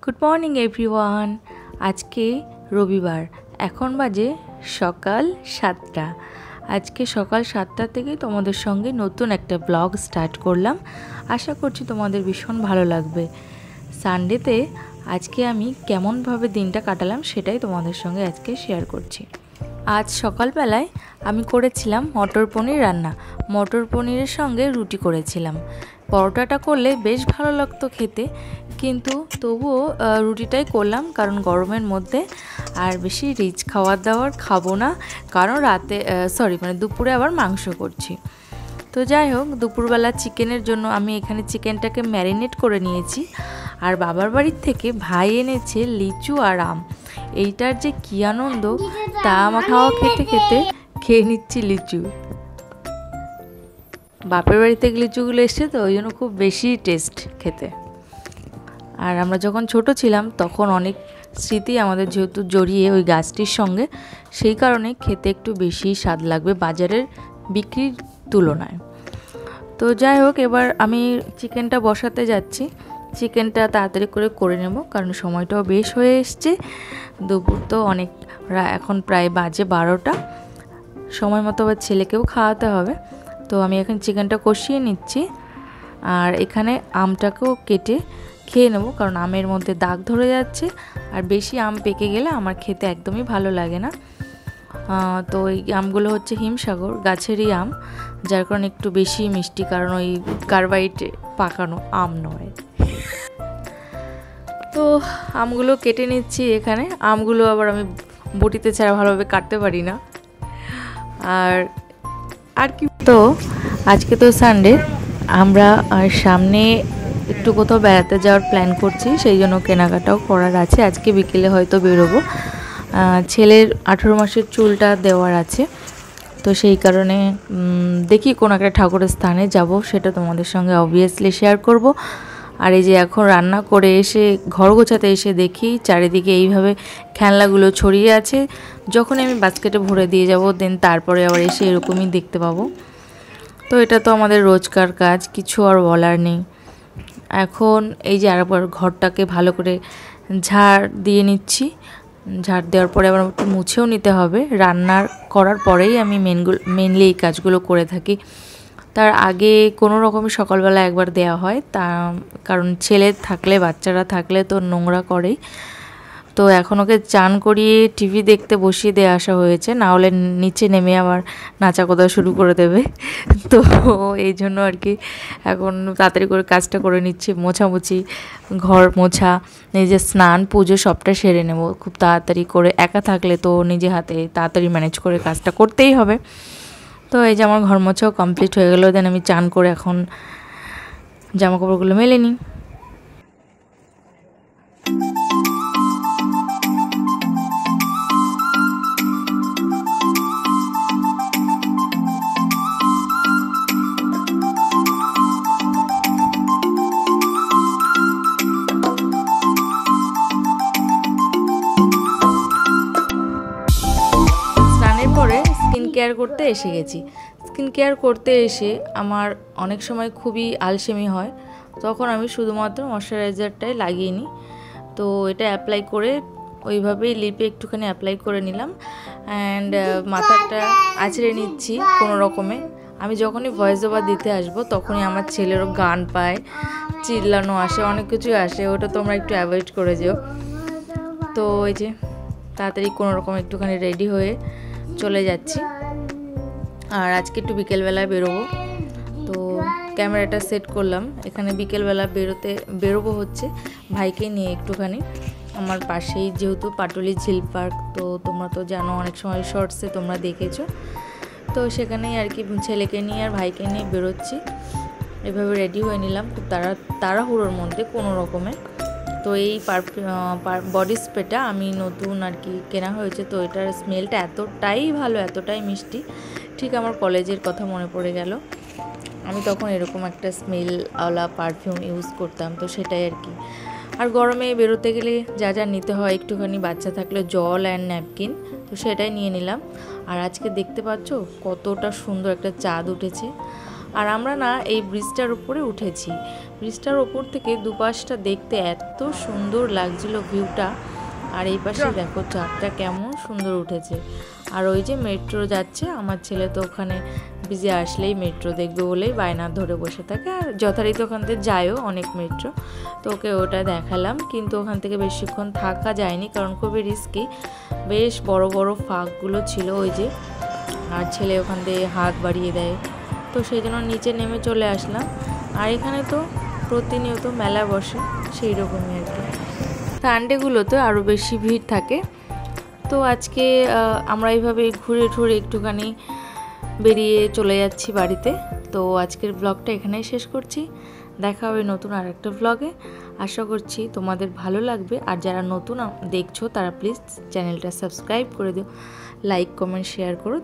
Good morning everyone. আজকে রবিবার, এখন বাজে সকাল 7টা। আজকে সকাল 7টা থেকেই তোমাদের সঙ্গে নতুন একটা ব্লগ স্টার্ট করলাম। আশা করছি তোমাদের ভীষণ ভালো লাগবে। সানডেতে আজকে আমি কেমনভাবে দিনটা কাটালাম সেটাই তোমাদের সঙ্গে আজকে শেয়ার করছি। আজ সকালবেলায় আমি করেছিলাম মটর পনির রান্না। মটর পনিরের সঙ্গে রুটি করেছিলাম। পরোটাটা করলে বেশ ভালো লাগতো খেতে, কিন্তু তবুও রুটিটাই করলাম, কারণ গরমের মধ্যে আর বেশি রিচ খাবার দাবার খাবো না, কারণ দুপুরে আবার মাংস করছি। তো যাই হোক, দুপুরবেলা চিকেনের জন্য আমি এখানে চিকেনটাকে ম্যারিনেট করে নিয়েছি। আর বাবার বাড়ির থেকে ভাই এনেছে লিচু আর আম। এইটার যে কী আনন্দ, তা আমার খাওয়া খেতে খেতে খেয়ে নিচ্ছি লিচু। বাপের বাড়ি থেকে লিচুগুলো এসছে তো ওই জন্য খুব বেশি টেস্ট খেতে। আর আমরা যখন ছোট ছিলাম তখন অনেক স্মৃতি আমাদের যেহেতু জড়িয়ে ওই গাছটির সঙ্গে, সেই কারণে খেতে একটু বেশি স্বাদ লাগবে বাজারের বিক্রির তুলনায়। তো যাই হোক, এবার আমি চিকেনটা বসাতে যাচ্ছি। চিকেনটা তাড়াতাড়ি করে নেব, কারণ সময়টাও বেশ হয়ে এসছে। দুপুর তো অনেক, এখন প্রায় বাজে 12টা। সময় মতো আবার ছেলেকেও খাওয়াতে হবে। তো আমি এখন চিকেনটা কষিয়ে নিচ্ছি। আর এখানে আমটাকেও কেটে খেয়ে নেব, কারণ আমের মধ্যে দাগ ধরে যাচ্ছে। আর বেশি আম পেকে গেলে আমার খেতে একদমই ভালো লাগে না। তো এই আমগুলো হচ্ছে হিমসাগর গাছেরই আম, যার কারণে একটু বেশি মিষ্টি, কারণ ওই কার্বাইডে পাকানো আম নয়। তো আমগুলো কেটে নিচ্ছি। এখানে আমগুলো আবার আমি বটিতে ছাড়া ভালোভাবে কাটতে পারি না। আর কি, তো আজকে তো সানডে, আমরা সামনে একটু কোথাও বেড়াতে যাওয়ার প্ল্যান করছি, সেই জন্য কেনাকাটাও করার আছে। আজকে বিকেলে হয়তো বেরোবো। ছেলের 18 মাসের চুলটা দেওয়ার আছে, তো সেই কারণে দেখি কোনো একটা ঠাকুরের স্থানে যাব, সেটা তোমাদের সঙ্গে অবভিয়াসলি শেয়ার করব। আর এই যে এখন রান্না করে এসে ঘর গোছাতে এসে দেখি চারিদিকে এইভাবে খেলনাগুলো ছড়িয়ে আছে। যখন আমি বাস্কেটে ভরে দিয়ে যাব, দেন তারপরে আবার এসে এরকমই দেখতে পাবো। তো এটা তো আমাদের রোজকার কাজ, কিছু আর বলার নেই। এখন এই যে আরেকবার ঘরটাকে ভালো করে ঝাড় দিয়ে নিচ্ছি। ঝাড় দেওয়ার পরে আবার একটু মুছেও নিতে হবে। রান্নার করার পরেই আমি মেনলি এই কাজগুলো করে থাকি। তার আগে কোনো রকমই সকালবেলা একবার দেওয়া হয়, কারণ ছেলে থাকলে, বাচ্চারা থাকলে তো নোংরা করেই। তো এখন ওকে চান করিয়ে টিভি দেখতে বসিয়ে দিয়ে আসা হয়েছে, না হলে নিচে নেমে আবার নাচা কোদা শুরু করে দেবে। তো এই জন্য আর কি এখন তাড়াতাড়ি করে কাজটা করে নিচ্ছি। মোছামুছি, ঘর মোছা, নিজের স্নান পুজো সবটা সেরে নেব খুব তাড়াতাড়ি করে। একা থাকলে তো নিজে হাতে তাড়াতাড়ি ম্যানেজ করে কাজটা করতেই হবে। তো এই যে আমার ঘর মোছাও কমপ্লিট হয়ে গেল। দেন আমি চান করে এখন জামা কাপড়গুলো মেলে নিই। কেয়ার করতে এসে গেছি। স্কিন কেয়ার করতে এসে আমার অনেক সময় খুবই আলসেমি হয়, তখন আমি শুধুমাত্র ময়শ্চারাইজারটাই লাগিয়ে নিই। তো এটা অ্যাপ্লাই করে ওইভাবেই লিপে একটুখানি অ্যাপ্লাই করে নিলাম। অ্যান্ড মাথাটা আঁচড়ে নিচ্ছি কোনো রকমে। আমি যখনই ভয়েস ওভার দিতে আসবো তখনই আমার ছেলেরও গান পায়, চিল্লানো আসে, অনেক কিছুই আসে। ওটা তোমরা একটু অ্যাভয়েড করে যেও। তো এই যে তাড়াতাড়ি কোনো রকম একটুখানি রেডি হয়ে চলে যাচ্ছি। আর আজকে একটু বিকেলবেলায় বেরোবো, তো ক্যামেরাটা সেট করলাম। এখানে বিকেলবেলা বেরোবো হচ্ছে ভাইকে নিয়ে একটুখানি। আমার পাশেই যেহেতু পাটুলি ঝিল পার্ক, তো তোমরা তো জানো, অনেক সময় শর্টসে তোমরা দেখেছো। তো সেখানেই আর কি ছেলেকে নিয়ে আর ভাইকে নিয়ে বেরোচ্ছি। এভাবে রেডি হয়ে নিলাম খুব তাড়াহুড়োর মধ্যে কোনো রকমে। তো এই বডি স্প্রেটা আমি নতুন আর কি কেনা হয়েছে। তো এটার স্মেলটা এতটাই ভালো, এতটাই মিষ্টি, ঠিক আমার কলেজের কথা মনে পড়ে গেল। আমি তখন এরকম একটা স্মেলওয়ালা পারফিউম ইউজ করতাম, তো সেটাই আর কি। আর গরমে বেরোতে গেলে যা যা নিতে হয়, একটুখানি বাচ্চা থাকলে জল অ্যান্ড ন্যাপকিন, তো সেটাই নিয়ে নিলাম। আর আজকে দেখতে পাচ্ছ কতটা সুন্দর একটা চাঁদ উঠেছে। আর আমরা না এই ব্রিজটার উপরে উঠেছি। ব্রিজটার ওপর থেকে দুপাশটা দেখতে এত সুন্দর লাগছিল ভিউটা। আর এই পাশে দেখো চাঁদটা কেমন সুন্দর উঠেছে। আর ওই যে মেট্রো যাচ্ছে, আমার ছেলে তো ওখানে ব্রিজে আসলেই মেট্রো দেখবে বলেই বায়না ধরে বসে থাকে। আর যথারীতি ওখান থেকে যায়ও অনেক মেট্রো, তো ওকে ওটা দেখালাম। কিন্তু ওখান থেকে বেশিক্ষণ থাকা যায়নি, কারণ খুবই রিস্কি। বেশ বড় বড় ফাঁকগুলো ছিল ওই যে, আর ছেলে ওখান থেকে হাত বাড়িয়ে দেয়, তো সেই জন্য নিচে নেমে চলে আসলাম। আর এখানে তো প্রতিনিয়ত মেলা বসে, সেই রকমই আর কি। সানডেগুলোতে আরও বেশি ভিড় থাকে। তো আজকে আমরা এইভাবে ঘুরে ঘুরে একটুখানি বেরিয়ে চলে যাচ্ছি বাড়িতে। তো আজকের ব্লগটা এখানেই শেষ করছি। দেখা হবে নতুন আর একটা ব্লগে। আশা করছি তোমাদের ভালো লাগবে। আর যারা নতুন দেখছো তারা প্লিজ চ্যানেলটা সাবস্ক্রাইব করে দিও, লাইক কমেন্ট শেয়ার করো।